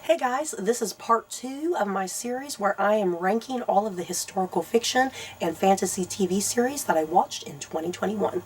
Hey guys, this is part 2 of my series where I am ranking all of the historical fiction and fantasy TV series that I watched in 2021.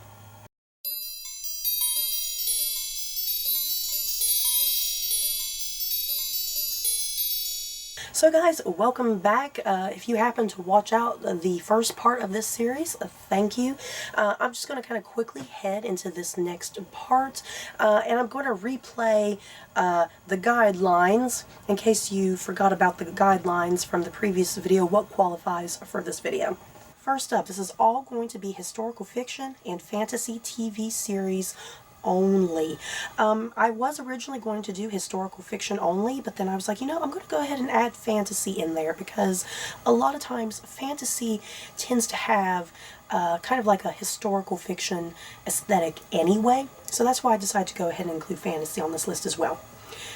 So guys, welcome back. If you happen to watch out the first part of this series, thank you. I'm just going to kind of quickly head into this next part, and I'm going to replay the guidelines in case you forgot about the guidelines from the previous video, what qualifies for this video. First up, this is all going to be historical fiction and fantasy TV series only. I was originally going to do historical fiction only, but then I was like, I'm going to go ahead and add fantasy in there because a lot of times fantasy tends to have kind of like a historical fiction aesthetic anyway. So that's why I decided to go ahead and include fantasy on this list as well.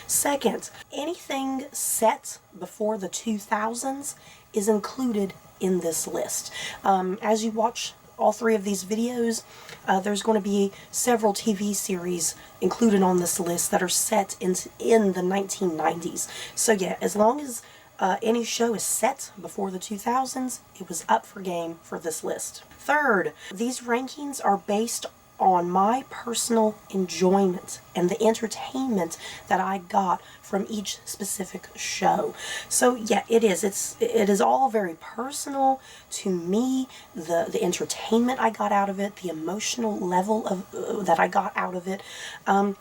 Second, anything set before the 2000s is included in this list. As you watch all three of these videos, there's going to be several TV series included on this list that are set in the 1990s. So yeah, as long as any show is set before the 2000s, it was up for game for this list. Third, these rankings are based on my personal enjoyment and the entertainment that I got from each specific show. So yeah, it is all very personal to me. The entertainment I got out of it, the emotional level of that I got out of it, and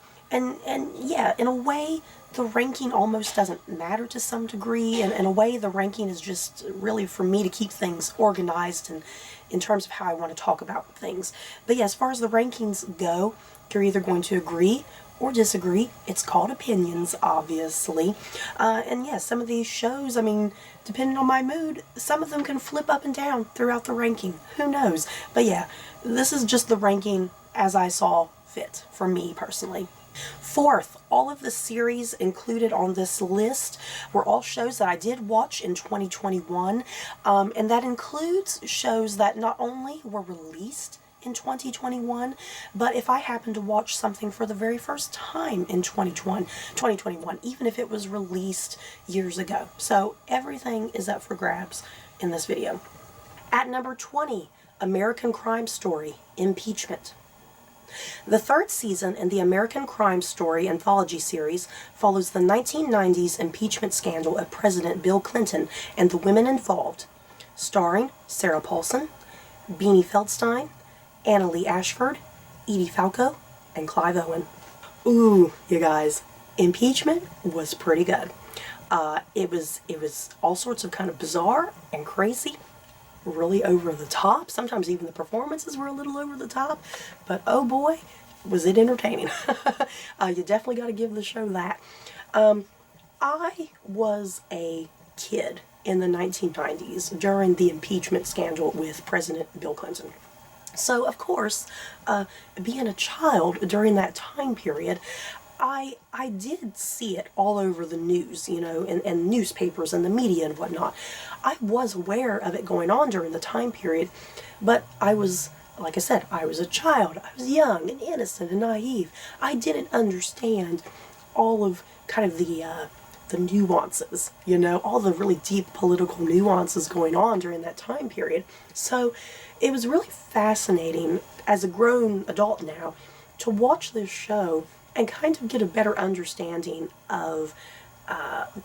yeah, in a way, the ranking almost doesn't matter to some degree, and in a way, the ranking is just really for me to keep things organized and in terms of how I want to talk about things. But yeah, as far as the rankings go, you're either going to agree or disagree. It's called opinions, obviously. And yeah, some of these shows, I mean, depending on my mood, some of them can flip up and down throughout the ranking. Who knows? But yeah, this is just the ranking as I saw fit for me personally. Fourth, all of the series included on this list were all shows that I did watch in 2021, and that includes shows that not only were released in 2021, but if I happen to watch something for the very first time in 2021, even if it was released years ago. So everything is up for grabs in this video. At number 20, American Crime Story, Impeachment. The third season in the American Crime Story anthology series follows the 1990s impeachment scandal of President Bill Clinton and the women involved, starring Sarah Paulson, Beanie Feldstein, Anna Lee Ashford, Edie Falco, and Clive Owen. Ooh, you guys, impeachment was pretty good. It was all sorts of kind of bizarre and crazy, really over the top. Sometimes even the performances were a little over the top, but oh boy, was it entertaining. You definitely got to give the show that. I was a kid in the 1990s during the impeachment scandal with President Bill Clinton. So of course, being a child during that time period, I did see it all over the news, and newspapers and the media and whatnot. I was aware of it going on during the time period, but I was, like I said, I was a child. I was young and innocent and naive. I didn't understand all of kind of the nuances, all the really deep political nuances going on during that time period. So it was really fascinating as a grown adult now to watch this show and kind of get a better understanding of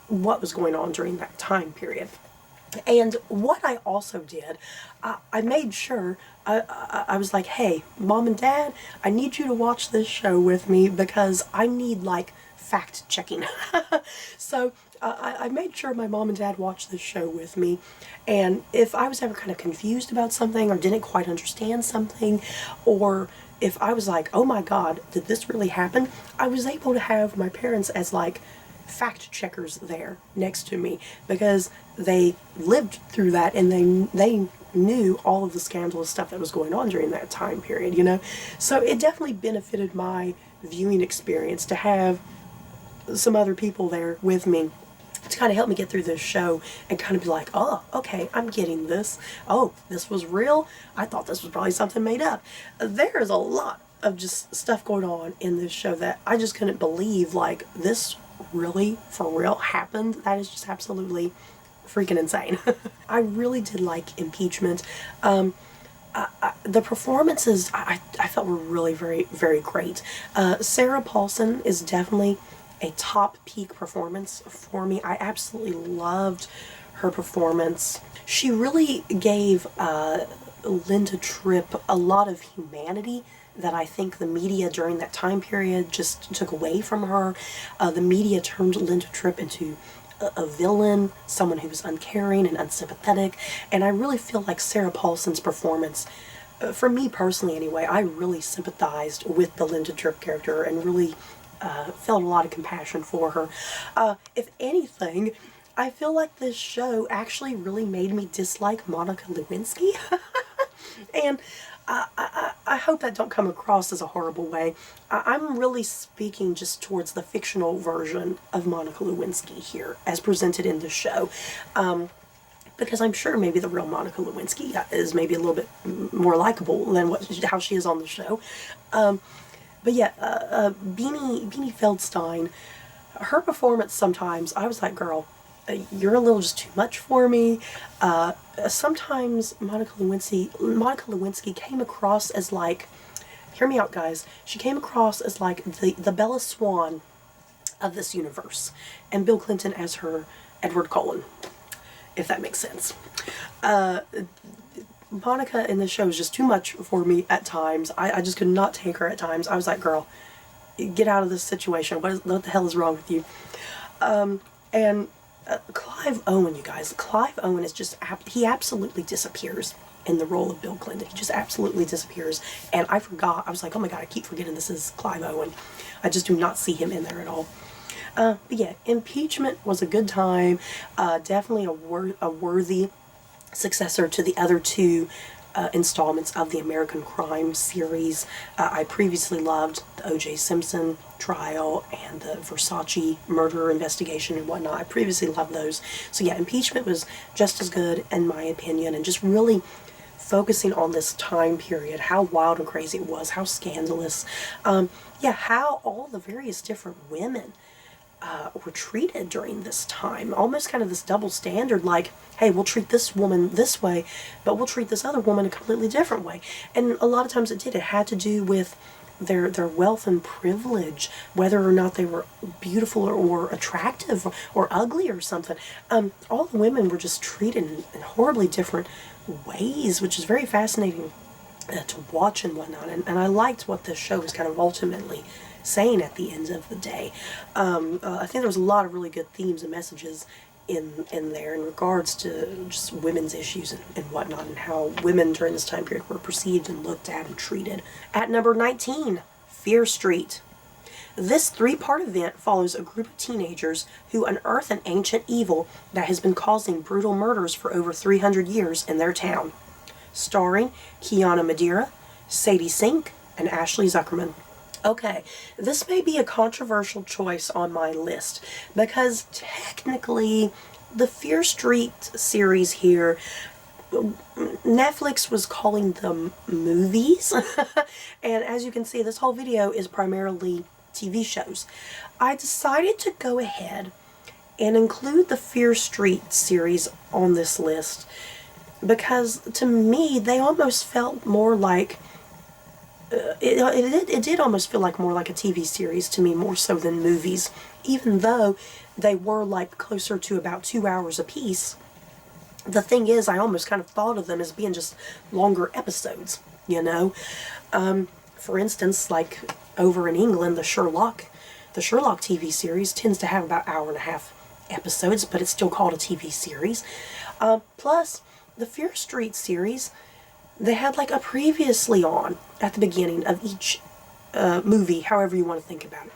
what was going on during that time period. And what I also did, I made sure, I was like, hey, Mom and Dad, I need you to watch this show with me because I need, like, fact checking. So I made sure my mom and dad watched this show with me, and if I was ever kind of confused about something or didn't quite understand something, or if I was like, oh my god, did this really happen? I was able to have my parents as like fact checkers there next to me because they lived through that and they knew all of the scandalous stuff that was going on during that time period, So it definitely benefited my viewing experience to have some other people there with me to kind of help me get through this show and kind of be like, oh, okay, I'm getting this. Oh, this was real. I thought this was probably something made up. There's a lot of just stuff going on in this show that I just couldn't believe, like, this really, for real, happened, that is just absolutely freaking insane. I really did like Impeachment. The performances I felt were really very, very great. Sarah Paulson is definitely a top peak performance for me. I absolutely loved her performance. She really gave Linda Tripp a lot of humanity that I think the media during that time period just took away from her. The media turned Linda Tripp into a villain, someone who was uncaring and unsympathetic, and I really feel like Sarah Paulson's performance, for me personally anyway, I really sympathized with the Linda Tripp character and really felt a lot of compassion for her. If anything, I feel like this show actually really made me dislike Monica Lewinsky. And I hope that don't come across as a horrible way. I'm really speaking just towards the fictional version of Monica Lewinsky here, as presented in the show. Because I'm sure maybe the real Monica Lewinsky is maybe a little bit more likable than how she is on the show. But yeah, Beanie Feldstein, her performance sometimes, I was like, girl, you're a little just too much for me. Sometimes Monica Lewinsky came across as like, hear me out guys, she came across as like the Bella Swan of this universe, and Bill Clinton as her Edward Cullen, if that makes sense. Monica in the show is just too much for me at times. I just could not take her at times. I was like, girl, get out of this situation. What the hell is wrong with you? And Clive Owen, you guys. Clive Owen is just, he absolutely disappears in the role of Bill Clinton. He just absolutely disappears. And I forgot. I was like, oh my god, I keep forgetting this is Clive Owen. I just do not see him in there at all. But yeah, Impeachment was a good time. Definitely a worthy successor to the other two installments of the American Crime series. I previously loved the O.J. Simpson trial and the Versace murder investigation and whatnot. I previously loved those. So yeah, Impeachment was just as good in my opinion, and just really focusing on this time period, how wild and crazy it was, how scandalous. Yeah, how all the various different women were treated during this time. Almost kind of this double standard, like, hey, we'll treat this woman this way, but we'll treat this other woman a completely different way. And a lot of times it did. It had to do with their wealth and privilege, whether or not they were beautiful or attractive or ugly or something. All the women were just treated in horribly different ways, which is very fascinating to watch and whatnot. And I liked what this show was kind of ultimately saying at the end of the day. I think there was a lot of really good themes and messages in there in regards to just women's issues and whatnot, and how women during this time period were perceived and looked at and treated. At number 19, Fear Street. This 3-part event follows a group of teenagers who unearth an ancient evil that has been causing brutal murders for over 300 years in their town. Starring Kiana Madeira, Sadie Sink, and Ashley Zuckerman. Okay, this may be a controversial choice on my list, because technically the Fear Street series here, Netflix was calling them movies, and as you can see, this whole video is primarily TV shows. I decided to go ahead and include the Fear Street series on this list, because to me, they almost felt more like it did almost feel like more like a TV series to me, more so than movies, even though they were like closer to about 2 hours apiece. The thing is, I almost kind of thought of them as being just longer episodes, you know. For instance, like over in England, the Sherlock TV series tends to have about 1.5 hour episodes, but it's still called a TV series. Plus, the Fear Street series, they had like a previously on at the beginning of each movie, however you want to think about it.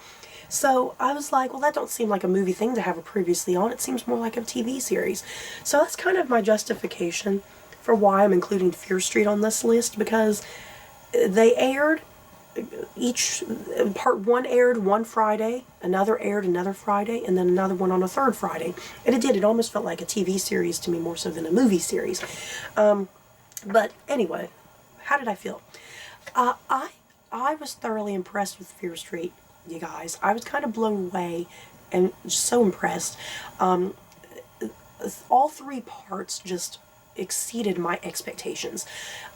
So I was like, well, that don't seem like a movie thing to have a previously on. It seems more like a TV series. So that's kind of my justification for why I'm including Fear Street on this list, because they aired, each part one aired one Friday, another aired another Friday, and then another one on a third Friday. And it almost felt like a TV series to me more so than a movie series. But anyway, how did I feel? I was thoroughly impressed with Fear Street, you guys. I was kind of blown away and just so impressed. All 3 parts just exceeded my expectations.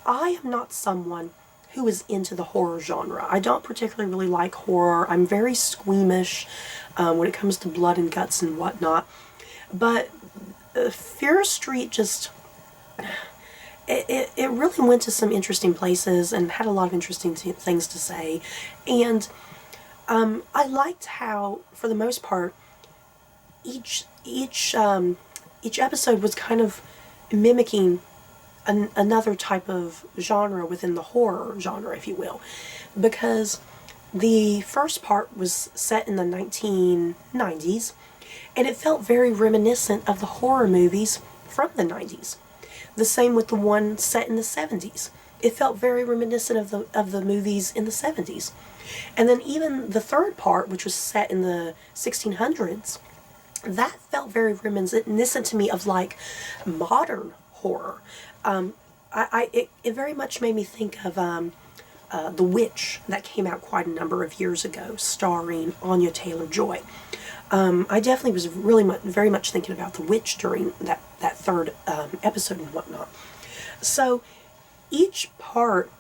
I am not someone who is into the horror genre. I don't particularly really like horror. I'm very squeamish when it comes to blood and guts and whatnot. But Fear Street just... It really went to some interesting places and had a lot of interesting things to say. And I liked how, for the most part, each episode was kind of mimicking another type of genre within the horror genre, if you will. Because the first part was set in the 1990s, and it felt very reminiscent of the horror movies from the 90s. The same with the one set in the 70s. It felt very reminiscent of the movies in the 70s. And then even the third part, which was set in the 1600s, that felt very reminiscent to me of like modern horror. It very much made me think of The Witch, that came out quite a number of years ago, starring Anya Taylor-Joy. I definitely was very much thinking about The Witch during that third episode and whatnot. So each part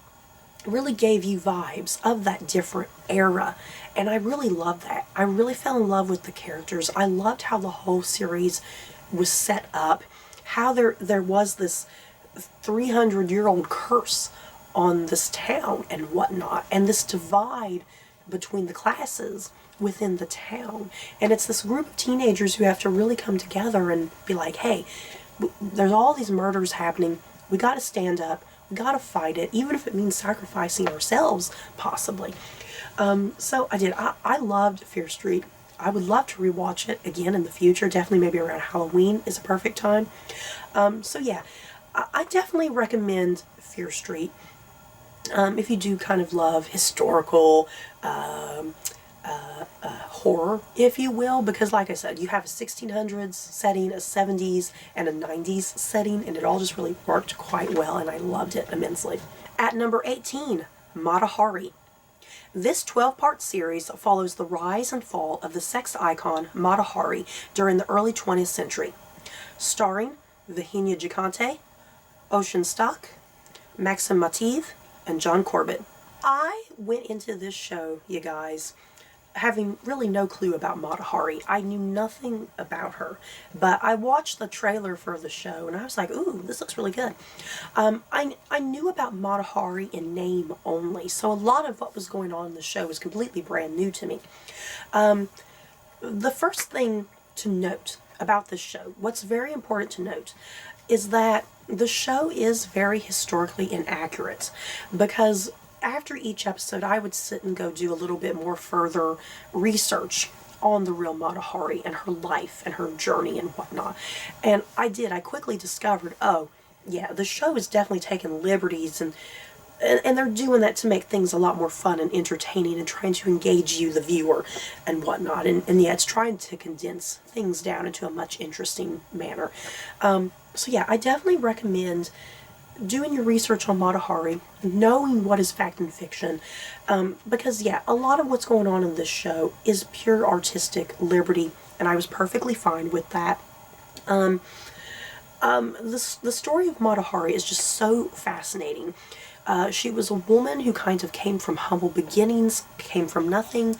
really gave you vibes of that different era, and I really loved that. I really fell in love with the characters. I loved how the whole series was set up, how there was this 300-year-old curse on this town and whatnot, and this divide between the classes within the town. And it's this group of teenagers who have to really come together and be like, hey, there's all these murders happening. We got to stand up. We got to fight it, even if it means sacrificing ourselves, possibly. So I did. I loved Fear Street. I would love to rewatch it again in the future. Definitely maybe around Halloween is a perfect time. So yeah, I definitely recommend Fear Street. If you do kind of love historical horror, if you will, because like I said, you have a 1600s setting, a 70s, and a 90s setting, and it all just really worked quite well, and I loved it immensely. At number 18, Matahari. This 12-part series follows the rise and fall of the sex icon Matahari during the early 20th century, starring Virginia Gigante, Ocean Stock, Maxim Mativ, and John Corbett. I went into this show, you guys, having really no clue about Matahari. I knew nothing about her, but I watched the trailer for the show and I was like, ooh, this looks really good. I knew about Matahari in name only, so a lot of what was going on in the show was completely brand new to me. The first thing to note about this show, what's very important to note, is that the show is very historically inaccurate, because after each episode, I would sit and go do a little bit more further research on the real Matahari and her life and her journey and whatnot. And I did. I quickly discovered, oh, yeah, the show is definitely taking liberties, and they're doing that to make things a lot more fun and entertaining and trying to engage you, the viewer, and whatnot. And yeah, it's trying to condense things down into a much interesting manner. So yeah, I definitely recommend doing your research on Matahari, knowing what is fact and fiction, because yeah, a lot of what's going on in this show is pure artistic liberty, and I was perfectly fine with that. The story of Matahari is just so fascinating. She was a woman who kind of came from humble beginnings, came from nothing,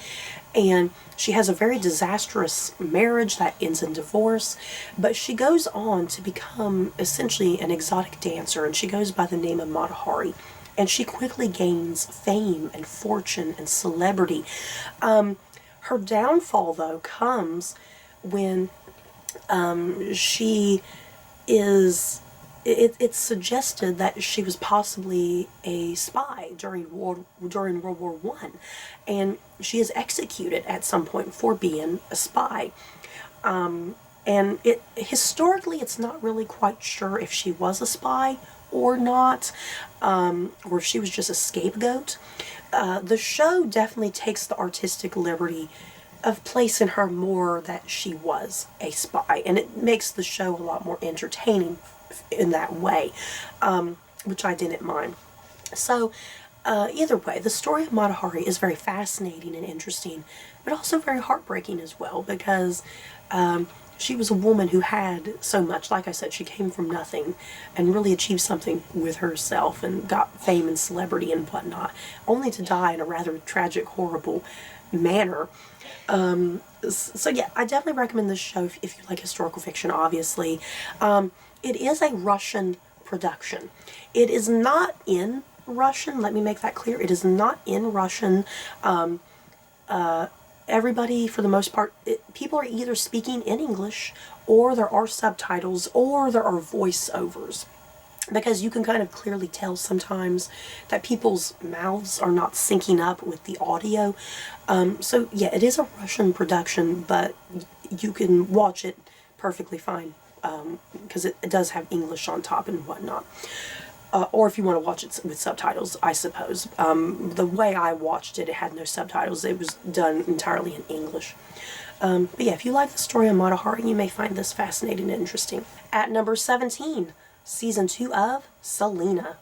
and she has a very disastrous marriage that ends in divorce, but she goes on to become essentially an exotic dancer, and she goes by the name of Matahari, and she quickly gains fame and fortune and celebrity. Her downfall, though, comes when she is... It's suggested that she was possibly a spy during World War I, and she is executed at some point for being a spy. And historically, it's not really quite sure if she was a spy or not, or if she was just a scapegoat. The show definitely takes the artistic liberty of placing her more that she was a spy, and it makes the show a lot more entertaining in that way, which I didn't mind. So Either way, the story of Matahari is very fascinating and interesting, but also very heartbreaking as well, because she was a woman who had so much. Like I said, she came from nothing and really achieved something with herself and got fame and celebrity and whatnot, only to die in a rather tragic, horrible manner. So yeah, I definitely recommend this show if you like historical fiction, obviously. It is a Russian production. It is not in Russian, let me make that clear. It is not in Russian. Everybody, for the most part, people are either speaking in English, or there are subtitles, or there are voiceovers. Because you can kind of clearly tell sometimes that people's mouths are not syncing up with the audio. So yeah, it is a Russian production, but you can watch it perfectly fine, because it does have English on top and whatnot. Or if you want to watch it with subtitles, I suppose. The way I watched it, it had no subtitles. It was done entirely in English. But yeah, if you like the story of Matahari, you may find this fascinating and interesting. At number 17, Season 2 of Selena.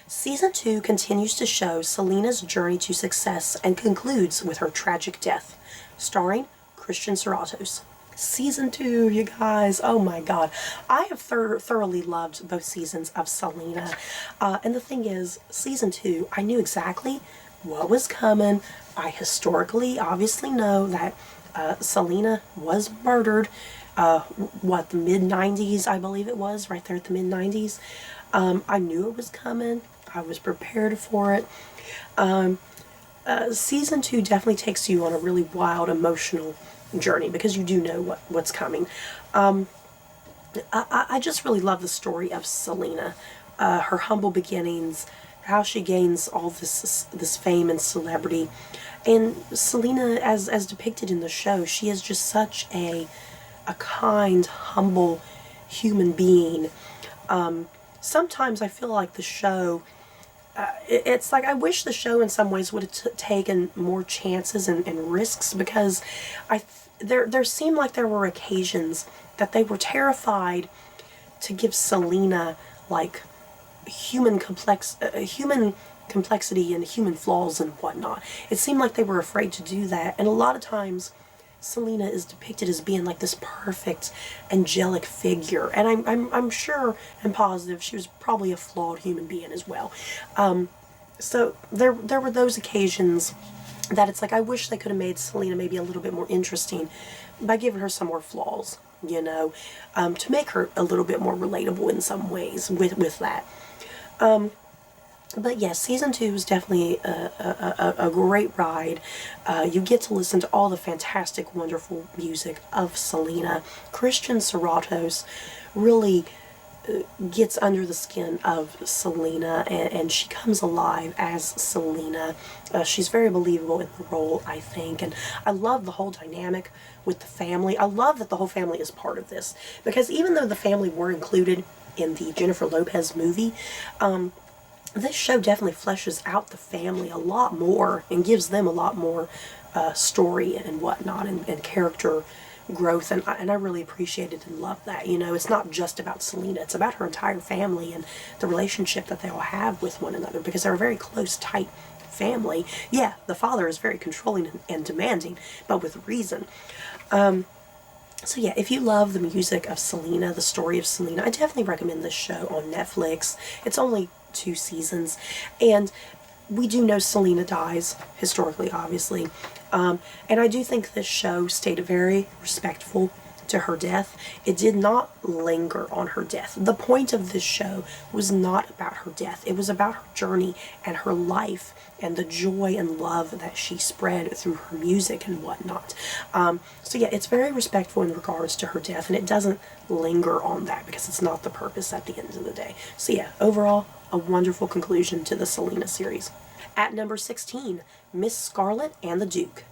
Season 2 continues to show Selena's journey to success and concludes with her tragic death, starring Christian Serratos. Season 2, you guys, oh my god. I have thoroughly loved both seasons of Selena. And the thing is, Season 2, I knew exactly what was coming. I historically obviously know that Selena was murdered, the mid-90s, I believe it was, right there at the mid-90s. I knew it was coming. I was prepared for it. Season 2 definitely takes you on a really wild, emotional journey, because you do know what's coming. I just really love the story of Selena, her humble beginnings, how she gains all this fame and celebrity. And Selena, as depicted in the show, she is just such a kind, humble human being. Sometimes I feel like the show, it's like I wish the show in some ways would have taken more chances and risks, because there seemed like there were occasions that they were terrified to give Selena like human complexity and human flaws and whatnot. It seemed like they were afraid to do that, and a lot of times Selena is depicted as being like this perfect, angelic figure, and I'm sure and positive she was probably a flawed human being as well. So there were those occasions that it's like I wish they could have made Selena maybe a little bit more interesting by giving her some more flaws, you know, to make her a little bit more relatable in some ways with that. But yes, Season 2 is definitely a great ride. You get to listen to all the fantastic, wonderful music of Selena. Christian Serratos really gets under the skin of Selena, and she comes alive as Selena. She's very believable in the role, I think, and I love the whole dynamic with the family. I love that the whole family is part of this, because even though the family were included in the Jennifer Lopez movie, this show definitely fleshes out the family a lot more and gives them a lot more story and whatnot, and character growth, and I really appreciated and love that. You know, it's not just about Selena, it's about her entire family and the relationship that they all have with one another, because they're a very close, tight family. Yeah, the father is very controlling and demanding, but with reason. So yeah, if you love the music of Selena, the story of Selena, I definitely recommend this show on Netflix. It's only 2 seasons, and we do know Selena dies, historically, obviously. And I do think this show stayed very respectful to her death. It did not linger on her death. The point of this show was not about her death. It was about her journey and her life and the joy and love that she spread through her music and whatnot. So yeah, it's very respectful in regards to her death, and it doesn't linger on that because it's not the purpose at the end of the day. So yeah, overall, a wonderful conclusion to the Selena series. At number 16, Miss Scarlett and the Duke.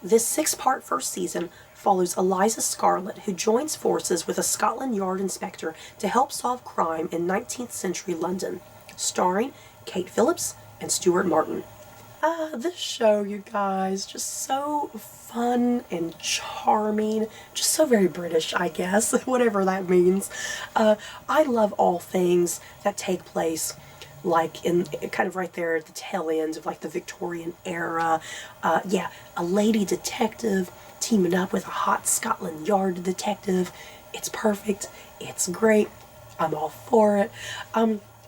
This 6-part first season follows Eliza Scarlett, who joins forces with a Scotland Yard inspector to help solve crime in 19th century London, starring Kate Phillips and Stuart Martin. This show, you guys, just so fun and charming, just so very British, I guess, whatever that means. I love all things that take place like in kind of right there at the tail end of like the Victorian era. Yeah, a lady detective teaming up with a hot Scotland Yard detective. It's perfect. It's great. I'm all for it.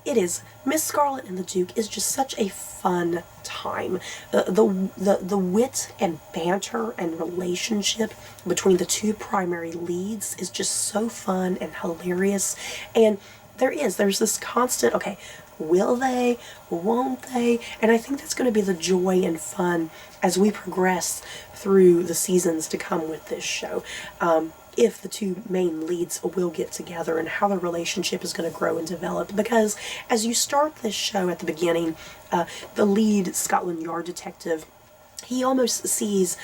It is. Miss Scarlett and the Duke is just such a fun time. The wit and banter and relationship between the two primary leads is just so fun and hilarious. And there's this constant, okay, will they, won't they? And I think that's going to be the joy and fun as we progress through the seasons to come with this show. If the two main leads will get together and how their relationship is going to grow and develop. Because as you start this show at the beginning, the lead Scotland Yard detective, he almost sees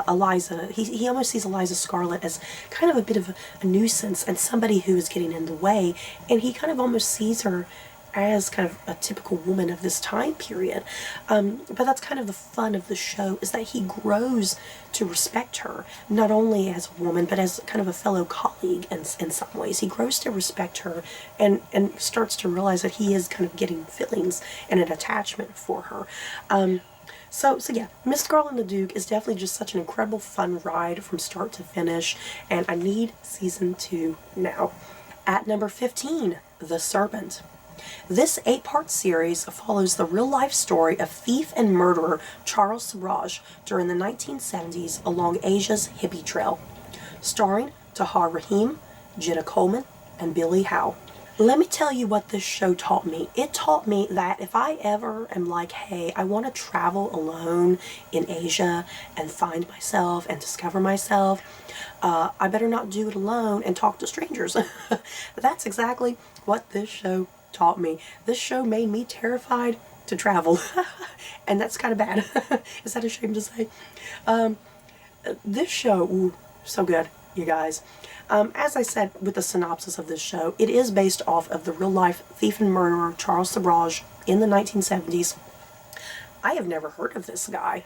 Eliza, he almost sees Eliza Scarlett as kind of a bit of a nuisance and somebody who is getting in the way, and he kind of almost sees her as kind of a typical woman of this time period. But that's kind of the fun of the show, is that he grows to respect her, not only as a woman, but as kind of a fellow colleague in some ways. He grows to respect her and starts to realize that he is kind of getting feelings and an attachment for her. So yeah, Miss Scarlett and the Duke is definitely just such an incredible fun ride from start to finish, and I need season 2 now. At number 15, The Serpent. This 8-part series follows the real-life story of thief and murderer Charles Sabraj during the 1970s along Asia's hippie trail. Starring Tahar Rahim, Jenna Coleman, and Billy Howe. Let me tell you what this show taught me. It taught me that if I ever am like, hey, I want to travel alone in Asia and find myself and discover myself, I better not do it alone and talk to strangers. That's exactly what this show taught me. This show made me terrified to travel. And that's kind of bad. Is that a shame to say? This show, ooh, so good, you guys. As I said with the synopsis of this show, it is based off of the real-life thief and murderer Charles Sabraj in the 1970s. I have never heard of this guy.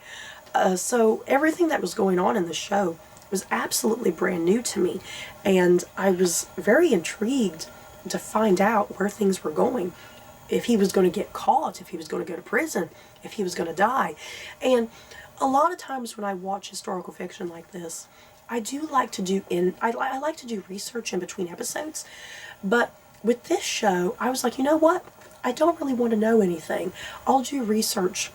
So everything that was going on in the show was absolutely brand new to me. And I was very intrigued to find out where things were going. If he was going to get caught, if he was going to go to prison, if he was going to die. And a lot of times when I watch historical fiction like this, I do like to do I like to do research in between episodes, but with this show, I was like, you know what? I don't really want to know anything. I'll do research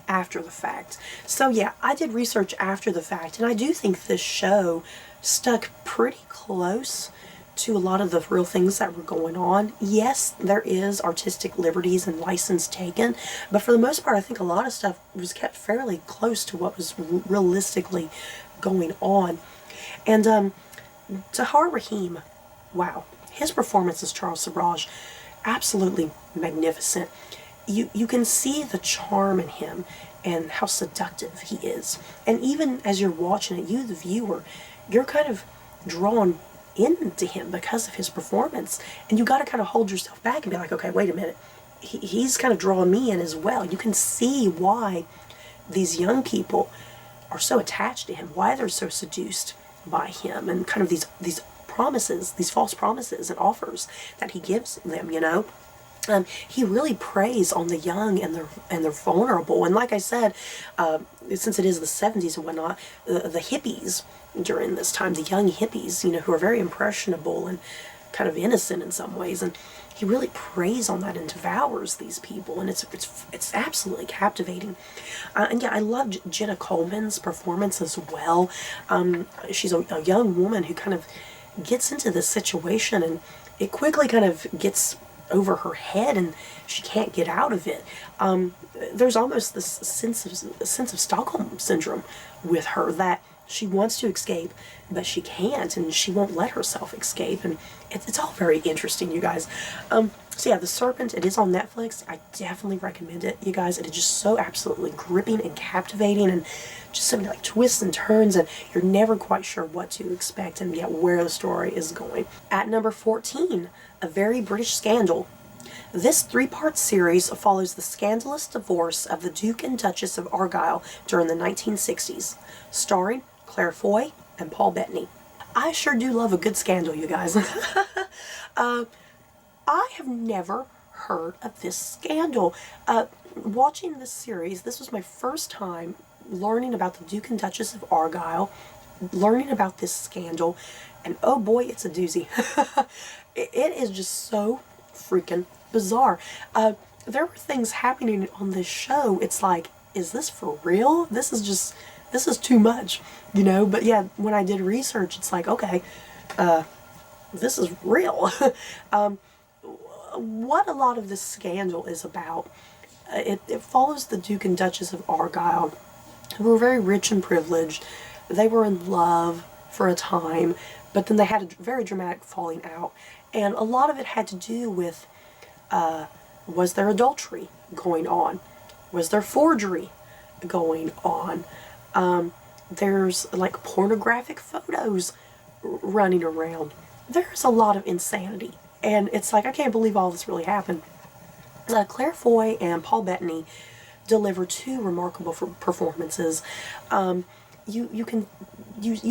after the fact. So yeah, I did research after the fact, and I do think this show stuck pretty close to a lot of the real things that were going on. Yes, there is artistic liberties and license taken, but for the most part, I think a lot of stuff was kept fairly close to what was realistically going on. And Tahar Rahim, wow, his performance as Charles Sabraj, absolutely magnificent. You can see the charm in him and how seductive he is. And even as you're watching it, you the viewer, you're kind of drawn into him because of his performance. And you got to kind of hold yourself back and be like, okay, wait a minute. He's kind of drawing me in as well. You can see why these young people are so attached to him, why they're so seduced by him, and kind of these promises, these false promises and offers that he gives them, you know. He really preys on the young and they're vulnerable. And like I said, since it is the 70s and whatnot, the hippies during this time, the young hippies, you know, who are very impressionable and kind of innocent in some ways, and he really preys on that and devours these people, and it's absolutely captivating. And yeah, I loved Jenna Coleman's performance as well. She's a young woman who kind of gets into this situation, and it quickly kind of gets over her head, and she can't get out of it. There's almost this sense of Stockholm syndrome with her, that she wants to escape, but she can't, and she won't let herself escape, and it's all very interesting, you guys. So yeah, The Serpent, it is on Netflix. I definitely recommend it, you guys. It is just so absolutely gripping and captivating, and just so many like twists and turns, and you're never quite sure what to expect and yet where the story is going. At number 14, A Very British Scandal. This 3-part series follows the scandalous divorce of the Duke and Duchess of Argyll during the 1960s, starring Claire Foy and Paul Bettany. I sure do love a good scandal, you guys. I have never heard of this scandal. Watching this series, this was my first time learning about the Duke and Duchess of Argyle, learning about this scandal, and oh boy, it's a doozy. It is just so freaking bizarre. There were things happening on this show. It's like, is this for real? This is too much, you know? But yeah, when I did research, it's like, okay, this is real. What a lot of this scandal is about, it follows the Duke and Duchess of Argyle, who were very rich and privileged. They were in love for a time, but then they had a very dramatic falling out. And a lot of it had to do with, was there adultery going on? Was there forgery going on? There's like pornographic photos running around. There's a lot of insanity. And it's like, I can't believe all this really happened. Claire Foy and Paul Bettany deliver two remarkable performances. You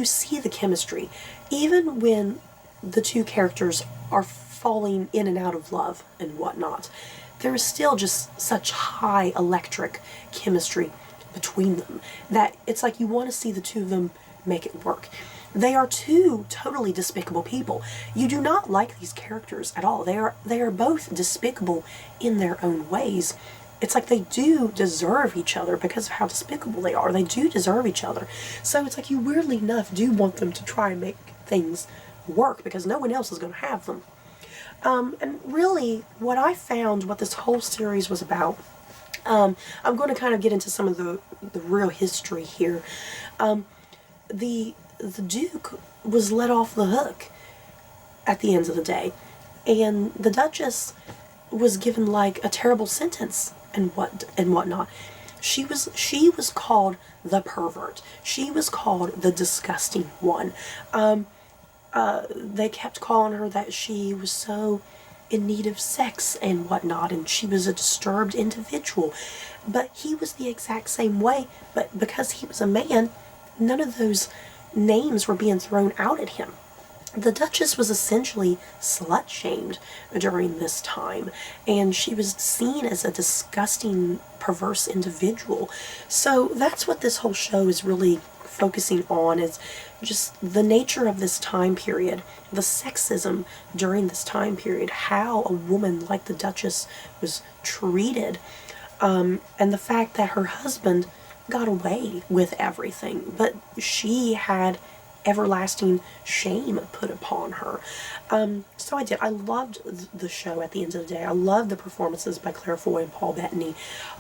see the chemistry. Even when the two characters are falling in and out of love and whatnot, there is still just such high electric chemistry between them that it's like you want to see the two of them make it work. They are two totally despicable people. You do not like these characters at all. They are both despicable in their own ways. It's like they do deserve each other because of how despicable they are. They do deserve each other. So it's like you weirdly enough do want them to try and make things work because no one else is going to have them. And really, what I found, what this whole series was about, I'm going to kind of get into some of the real history here. The Duke was let off the hook at the end of the day, and the Duchess was given like a terrible sentence and whatnot. She was called the pervert. She was called the disgusting one. They kept calling her that she was so in need of sex and whatnot, and she was a disturbed individual. But he was the exact same way, but because he was a man, none of those names were being thrown out at him. The Duchess was essentially slut-shamed during this time, and she was seen as a disgusting, perverse individual. So that's what this whole show is really focusing on, is just the nature of this time period, the sexism during this time period, how a woman like the Duchess was treated, and the fact that her husband got away with everything, but she had everlasting shame put upon her. So I loved the show at the end of the day. I loved the performances by Claire Foy and Paul Bettany.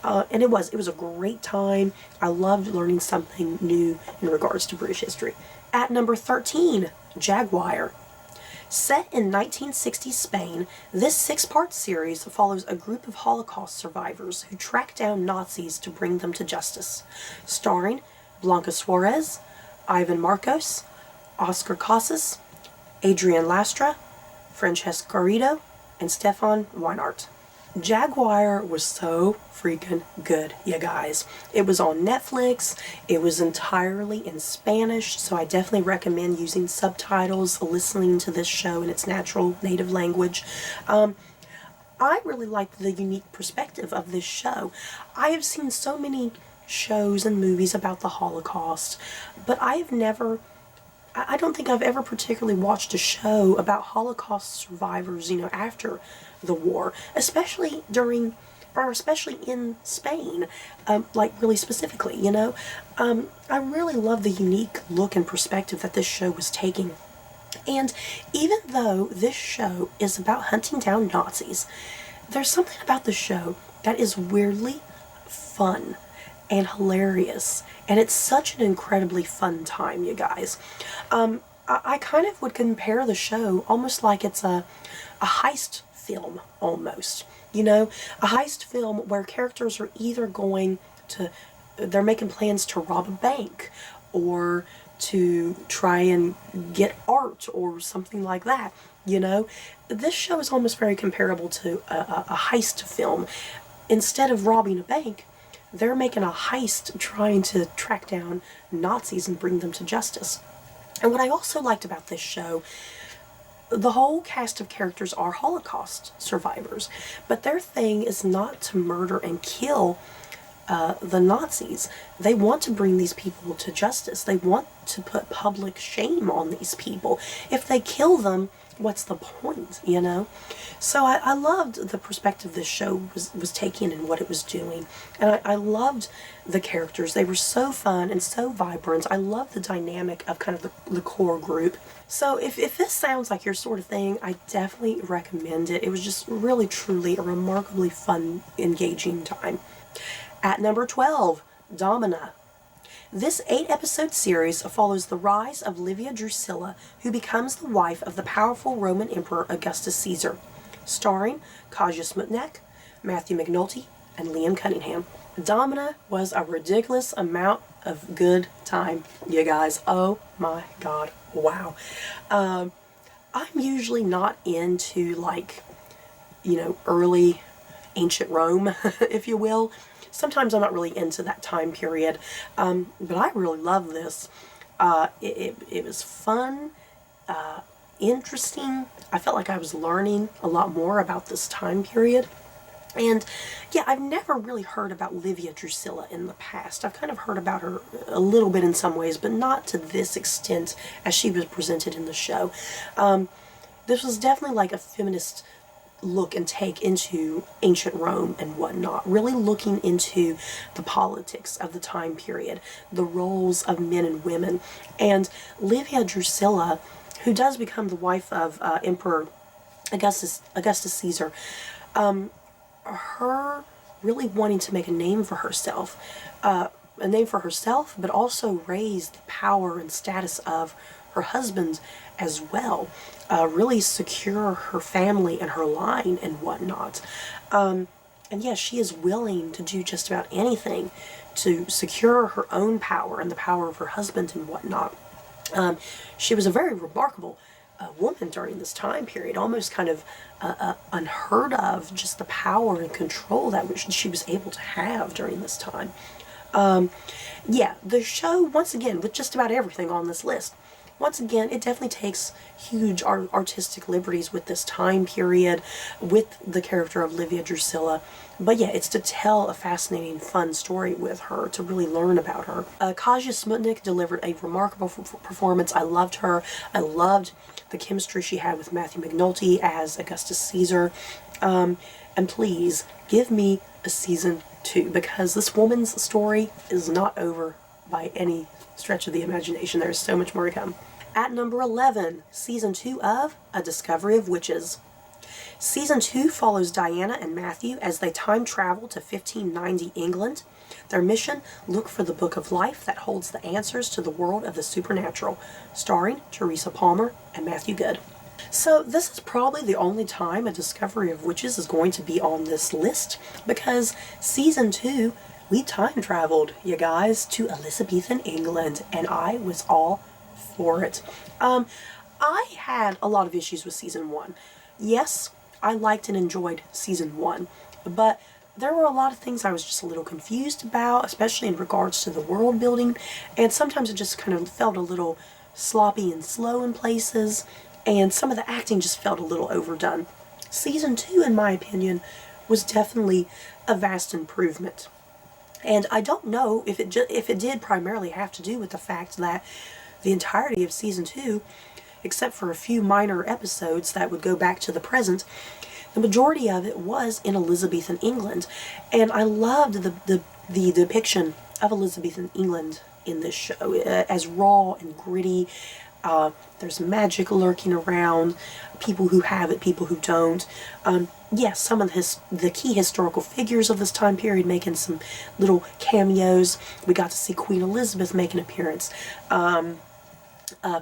And it was a great time. I loved learning something new in regards to British history. At number 13, Jaguar. Set in 1960s Spain, this 6-part series follows a group of Holocaust survivors who track down Nazis to bring them to justice. Starring Blanca Suarez, Ivan Marcos, Oscar Casas, Adrian Lastra, Francesca Garrido, and Stefan Weinart. Jaguar was so freaking good, you guys. It was on Netflix. It was entirely in Spanish, so I definitely recommend using subtitles, listening to this show in its natural native language. I really liked the unique perspective of this show. I have seen so many shows and movies about the Holocaust, but I don't think I've ever particularly watched a show about Holocaust survivors, after the war, especially in Spain, like really specifically, I really love the unique look and perspective that this show was taking. And even though this show is about hunting down Nazis, there's something about the show that is weirdly fun and hilarious, and it's such an incredibly fun time, you guys. I kind of would compare the show almost like it's a heist film, almost. A heist film where characters are either they're making plans to rob a bank, or to try and get art, or something like that, This show is almost very comparable to a heist film. Instead of robbing a bank, they're making a heist trying to track down Nazis and bring them to justice. And what I also liked about this show, the whole cast of characters are Holocaust survivors, but their thing is not to murder and kill the Nazis. They want to bring these people to justice. They want to put public shame on these people. If they kill them, what's the point, you know? So I loved the perspective this show was taking and what it was doing. And I loved the characters. They were so fun and so vibrant. I love the dynamic of kind of the core group. So if this sounds like your sort of thing, I definitely recommend it. It was just really, truly a remarkably fun, engaging time. At number 12, Domina. This 8-episode series follows the rise of Livia Drusilla, who becomes the wife of the powerful Roman Emperor Augustus Caesar, starring Kaja Smutnek, Matthew McNulty, and Liam Cunningham. Domina was a ridiculous amount of good time, you guys. Oh my god, wow. I'm usually not into, like, you know, early ancient Rome, if you will. Sometimes I'm not really into that time period, but I really love this. It was fun, interesting. I felt like I was learning a lot more about this time period. And yeah, I've never really heard about Livia Drusilla in the past. I've kind of heard about her a little bit in some ways, but not to this extent as she was presented in the show. This was definitely like a feminist look and take into ancient Rome and whatnot, really looking into the politics of the time period, the roles of men and women. And Livia Drusilla, who does become the wife of Emperor Augustus Caesar, her really wanting to make a name for herself, but also raise the power and status of her husband as well, really secure her family and her line and whatnot. And yes, she is willing to do just about anything to secure her own power and the power of her husband and whatnot. She was a very remarkable woman during this time period, almost kind of unheard of, just the power and control that she was able to have during this time. Yeah, the show, once again, with just about everything on this list, once again, it definitely takes huge artistic liberties with this time period, with the character of Livia Drusilla. But yeah, it's to tell a fascinating, fun story with her, to really learn about her. Kaja Smutnek delivered a remarkable performance. I loved her. I loved the chemistry she had with Matthew McNulty as Augustus Caesar. And please, give me a season 2, because this woman's story is not over by any stretch of the imagination. There's so much more to come. At number 11, Season 2 of A Discovery of Witches. Season 2 follows Diana and Matthew as they time travel to 1590 England. Their mission, look for the Book of Life that holds the answers to the world of the supernatural, starring Teresa Palmer and Matthew Goode. So this is probably the only time A Discovery of Witches is going to be on this list, because Season 2, we time traveled, you guys, to Elizabethan England, and I was all for it. I had a lot of issues with Season 1. Yes, I liked and enjoyed Season 1, but there were a lot of things I was just a little confused about, especially in regards to the world building, and sometimes it just kind of felt a little sloppy and slow in places, and some of the acting just felt a little overdone. Season 2, in my opinion, was definitely a vast improvement. And I don't know if it did primarily have to do with the fact that the entirety of Season 2, except for a few minor episodes that would go back to the present, the majority of it was in Elizabethan England. And I loved the depiction of Elizabethan England in this show, as raw and gritty. There's magic lurking around, people who have it, people who don't. Yes, some of the key historical figures of this time period making some little cameos. We got to see Queen Elizabeth make an appearance.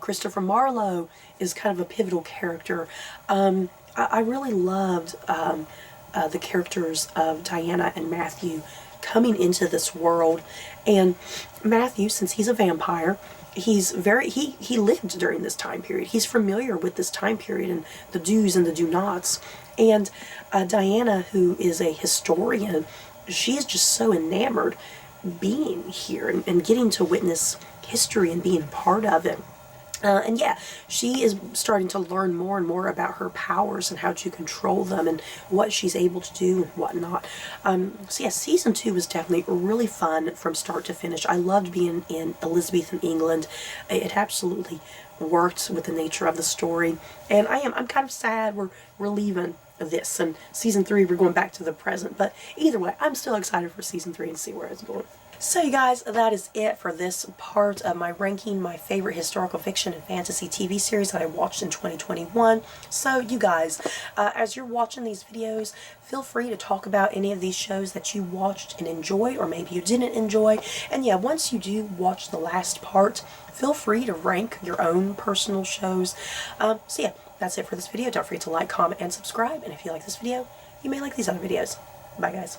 Christopher Marlowe is kind of a pivotal character. I really loved the characters of Diana and Matthew coming into this world. And Matthew, since he's a vampire, he lived during this time period. He's familiar with this time period and the do's and the do-nots. And Diana, who is a historian, she's just so enamored being here and getting to witness history and being part of it. And yeah, she is starting to learn more and more about her powers and how to control them and what she's able to do and whatnot. So yeah, season 2 was definitely really fun from start to finish. I loved being in Elizabethan England. It absolutely worked with the nature of the story. And I'm kind of sad we're leaving this, and season 3 we're going back to the present. But either way, I'm still excited for season 3 and see where it's going. So you guys, that is it for this part of my ranking my favorite historical fiction and fantasy TV series that I watched in 2021. So you guys, as you're watching these videos, feel free to talk about any of these shows that you watched and enjoyed, or maybe you didn't enjoy. And yeah, once you do watch the last part, feel free to rank your own personal shows. So yeah, that's it for this video. Don't forget to like, comment, and subscribe. And if you like this video, you may like these other videos. Bye guys.